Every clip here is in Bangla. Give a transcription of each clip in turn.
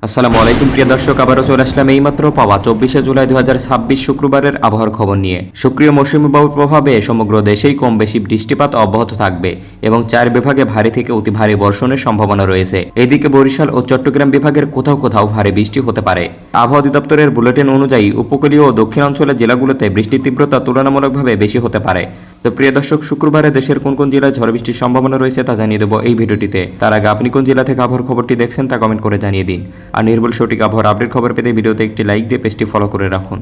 আসসালামু আলাইকুম প্রিয় দর্শক, আবারও চলে আসলাম এইমাত্র পাওয়া 24শে জুলাই 2026 শুক্রবারের আবহাওয়ার খবর নিয়ে। সক্রিয় মৌসুমী বায়ুর প্রভাবে সমগ্র দেশেই কম বেশি বৃষ্টিপাত অব্যাহত থাকবে এবং 4 বিভাগে ভারী থেকে অতি ভারী বর্ষণের সম্ভাবনা রয়েছে। এদিকে বরিশাল ও চট্টগ্রাম বিভাগের কোথাও কোথাও ভারী বৃষ্টি হতে পারে। আবহাওয়া অধিদপ্তরের বুলেটিন অনুযায়ী উপকূলীয় ও দক্ষিণাঞ্চলের জেলাগুলোতে বৃষ্টির তীব্রতা তুলনামূলকভাবে বেশি হতে পারে। তো প্রিয় দর্শক, শুক্রবারে দেশের কোন কোন জেলায় ঝড় বৃষ্টির সম্ভাবনা রয়েছে তা জানিয়ে দেবো এই ভিডিওটিতে। তার আগে আপনি কোন জেলা থেকে আবহাওয়ার খবরটি দেখছেন তা কমেন্ট করে জানিয়ে দিন। আর নির্ভুল সঠিক আবহাওয়ার আপডেট খবর পেতে ভিডিওতে একটি লাইক দিয়ে পেজটি ফলো করে রাখুন।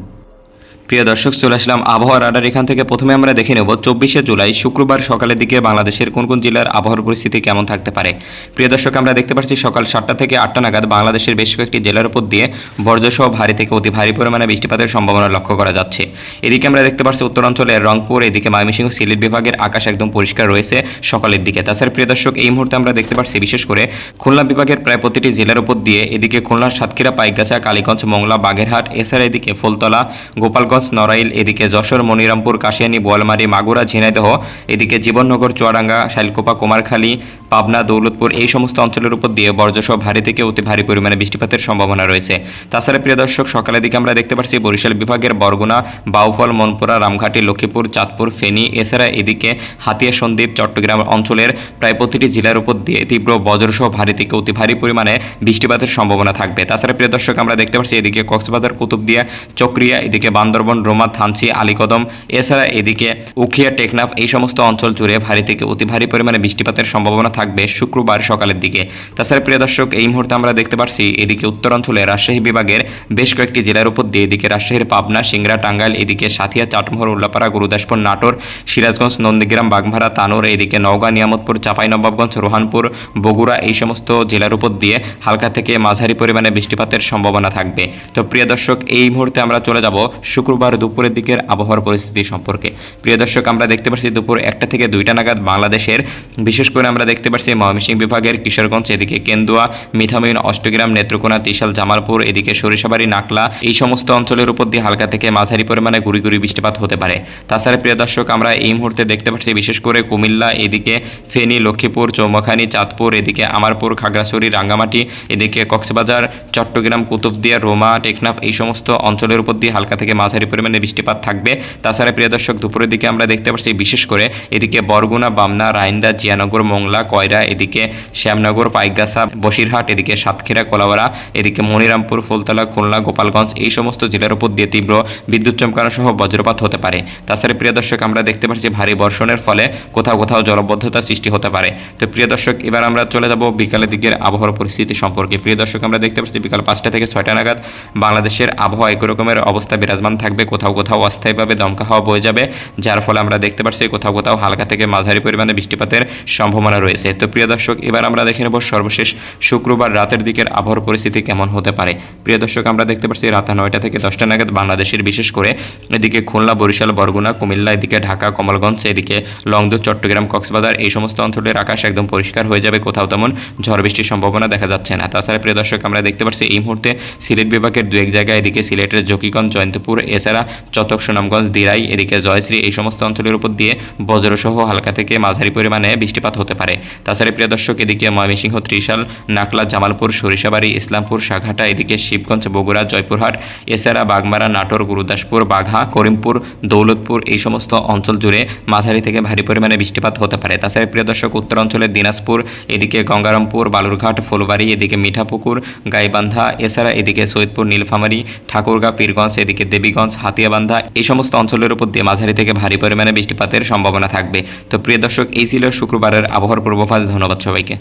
প্রিয় দর্শক, চলে আসলাম আবহাওয়ার রাডার এখান থেকে। প্রথমে আমরা দেখে নেব 24শে জুলাই শুক্রবার সকালের দিকে বাংলাদেশের কোন কোন জেলার আবহাওয়ার পরিস্থিতি কেমন থাকতে পারে। প্রিয় দর্শক, আমরা দেখতে পাচ্ছি সকাল 7টা থেকে 8টা নাগাদ বাংলাদেশের বেশ কয়েকটি জেলার উপর দিয়ে বজ্রসহ ভারী থেকে অতি ভারী পরিমাণে বৃষ্টিপাতের সম্ভাবনা লক্ষ্য করা যাচ্ছে। এদিকে আমরা দেখতে পাচ্ছি উত্তরাঞ্চলের রংপুর, এদিকে ময়মনসিংহ, সিলেট বিভাগের আকাশ একদম পরিষ্কার রয়েছে সকালের দিকে। তাছাড়া প্রিয় দর্শক, এই মুহূর্তে আমরা দেখতে পাচ্ছি বিশেষ করে খুলনা বিভাগের প্রায় প্রতিটি জেলার উপর দিয়ে, এদিকে খুলনার সাতক্ষীরা, পাইকগাছা, কালীগঞ্জ, মংলা, বাগেরহাট, এছাড়া এদিকে ফুলতলা, গোপালগঞ্জ, নড়াইল, এদিকে যশোর, মনিরামপুর, কাশিয়ানী, বোয়ালমারী, মাগুরা, ঝিনাইদহ, এদিকে জীবননগর, চুয়াডাঙ্গা, শাইলকোপা, কুমারখালী, পাবনা, দৌলতপুর এই সমস্ত অঞ্চলের উপর দিয়ে বজ্রসহ ভারী থেকে অতি ভারী পরিমাণে বৃষ্টিপাতের সম্ভাবনা রয়েছে। তাছাড়া প্রিয় দর্শক, সকালের দিকে আমরা দেখতে পাচ্ছি বরিশাল বিভাগের বরগুনা, বাউফল, মনপুরা, রামঘাটি, লক্ষ্মীপুর, চাঁদপুর, ফেনী, এছাড়া এদিকে হাতিয়া, সন্দ্বীপ, চট্টগ্রাম অঞ্চলের প্রায় প্রতিটি জেলার উপর দিয়ে তীব্র বজ্রসহ ভারী থেকে অতি ভারী পরিমাণে বৃষ্টিপাতের সম্ভাবনা থাকবে। তাছাড়া প্রিয় দর্শক, আমরা দেখতে পাচ্ছি এদিকে কক্সবাজার, কুতুবদিয়া, চকরিয়া, এদিকে বান্দরবন, রোমা, থানচি, আলীকদম, এছাড়া এদিকে উখিয়া, টেকনাফ এই সমস্ত অঞ্চল জুড়ে ভারী থেকে অতি ভারী পরিমাণে বৃষ্টিপাতের সম্ভাবনা থাকবে শুক্রবার সকালের দিকে। তাছাড়া প্রিয় দর্শক, এই মুহূর্তে আমরা দেখতে পাচ্ছি এদিকে উত্তরাঞ্চলে রাজশাহী বিভাগের বেশ কয়েকটি জেলার উপর দিয়ে, এদিকে রাজশাহীর পাবনা, সিংড়া, টাঙ্গাইল, এদিকে সাথিয়া, চাটমোহর, উল্লাপাড়া, গুরুদাসপুর, নাটোর, সিরাজগঞ্জ, নন্দীগ্রাম, বাগমারা, তানোর, এদিকে নওগাঁ, নিয়ামতপুর, চাঁপাইনবাবগঞ্জ, রোহানপুর, বগুড়া এই সমস্ত জেলার উপর দিয়ে হালকা থেকে মাঝারি পরিমাণে বৃষ্টিপাতের সম্ভাবনা থাকবে। তো প্রিয় দর্শক, এই মুহূর্তে আমরা চলে যাব শুক্রবার দুপুরের দিকের আবহাওয়ার পরিস্থিতি সম্পর্কে। প্রিয় দর্শক, আমরা দেখতে পাচ্ছি দুপুর 1টা থেকে 2টা নাগাদ বাংলাদেশের বিশেষ করে আমরা দেখতে পাচ্ছি ময়মনসিংহ বিভাগের কিশোরগঞ্জ, এদিকে কেন্দুয়া, মিঠামইন, অষ্টগ্রাম, নেত্রকোনা, ত্রিশাল, জামালপুর, এদিকে সরিষাবাড়ি, নাকলা এই সমস্ত অঞ্চলের উপর দিয়ে হালকা থেকে মাঝারি পরিমাণে গুড়ি গুড়ি বৃষ্টিপাত হতে পারে। তাছাড়া প্রিয় দর্শক, আমরা এই মুহূর্তে দেখতে পাচ্ছি বিশেষ করে কুমিল্লা, এদিকে ফেনী, লক্ষ্মীপুর, চৌমখানি, চাঁদপুর, এদিকে আমারপুর, খাগড়াছড়ি, রাঙ্গামাটি, এদিকে কক্সবাজার, চট্টগ্রাম, কুতুবদিয়া, রোমা, টেকনাফ এই সমস্ত অঞ্চলের উপর দিয়ে হালকা থেকে মাঝারি পরিমাণে বৃষ্টিপাত থাকবে। তাছাড়া প্রিয় দর্শক, দুপুরের দিকে আমরা দেখতে পাচ্ছি বিশেষ করে এদিকে বরগুনা, বামনা, রাইন্দা, জিয়ানগর, মংলা, কয়রা, এদিকে শ্যামনগর, পাইকগাছা, বসিরহাট, এদিকে সাতক্ষীরা, কোলাউড়া, এদিকে মনিরামপুর, ফুলতলা, খুলনা, গোপালগঞ্জ এই সমস্ত জেলার উপর দিয়ে তীব্র বিদ্যুৎ চমকানো সহ বজ্রপাত হতে পারে। তাছাড়া প্রিয় দর্শক, আমরা দেখতে পাচ্ছি ভারী বর্ষণের ফলে কোথাও কোথাও জলবদ্ধতা সৃষ্টি হতে পারে। তো প্রিয় দর্শক, এবার আমরা চলে যাব বিকালের দিকের আবহাওয়ার পরিস্থিতি সম্পর্কে। প্রিয় দর্শক, আমরা দেখতে পাচ্ছি বিকাল 5টা থেকে 6টা নাগাদ বাংলাদেশের আবহাওয়া একই রকমের অবস্থা বিরাজমান থাকবে। কোথাও কোথাও অস্থায়ীভাবে দমকা হাওয়া বয়ে যাবে, যার ফলে আমরা দেখতে পাচ্ছি কোথাও কোথাও হালকা থেকে মাঝারি পরিমাণে বৃষ্টিপাতের সম্ভাবনা রয়েছে। তো প্রিয় দর্শক, এবার আমরা দেখে নেব সর্বশেষ শুক্রবার রাতের দিকের আবহাওয়ার পরিস্থিতি কেমন হতে পারে। প্রিয় দর্শক, আমরা দেখতে পাচ্ছি রাত 9টা থেকে 10টা নাগাদ বাংলাদেশের বিশেষ করে এদিকে খুলনা, বরিশাল, বরগুনা, কুমিল্লা, এদিকে ঢাকা, কমলগঞ্জ, এদিকে লংদু, চট্টগ্রাম, কক্সবাজার এই সমস্ত অঞ্চলের আকাশ একদম পরিষ্কার হয়ে যাবে, কোথাও তেমন ঝড় বৃষ্টির সম্ভাবনা দেখা যাচ্ছে না। তাছাড়া প্রিয় দর্শক, আমরা দেখতে পাচ্ছি এই মুহূর্তে সিলেট বিভাগের 2-1 জায়গায়, এদিকে সিলেটের জকিগঞ্জ, জয়ন্তপুর, এছাড়া চটক, সুনামগঞ্জ, দিরাই, এদিকে জয়শ্রী এই সমস্ত অঞ্চলের উপর দিয়ে বজ্রসহ হালকা থেকে মাঝারি পরিমাণে বৃষ্টিপাত হতে পারে। তাছাড়া প্রিয় দর্শক, এদিকে ময়মনসিংহ, ত্রিশাল, নাকলা, জামালপুর, সরিষাবাড়ি, ইসলামপুর, সাঘাটা, এদিকে শিবগঞ্জ, বগুড়া, জয়পুরহাট, এছাড়া বাগমারা, নাটোর, গুরুদাসপুর, বাঘা, করিমপুর, দৌলতপুর এই সমস্ত অঞ্চল জুড়ে মাঝারি থেকে ভারী পরিমাণে বৃষ্টিপাত হতে পারে। তাছাড়া প্রিয় দর্শক, উত্তরাঞ্চলের দিনাজপুর, এদিকে গঙ্গারামপুর, বালুরঘাট, ফুলবাড়ি, এদিকে মিঠাপুকুর, গাইবান্ধা, এছাড়া এদিকে সৈয়দপুর, নীলফামারী, ঠাকুরগাঁ, পীরগঞ্জ, এদিকে দেবীগঞ্জ, হাতিয়াবান্ধা এই সমস্ত অঞ্চলের উপর দিয়ে মাঝারি থেকে ভারী পরিমাণে বৃষ্টিপাতের সম্ভাবনা থাকবে। তো প্রিয় দর্শক, এই ছিল শুক্রবারের আবহাওয়ার পূর্বাভাস। ধন্যবাদ সবাইকে।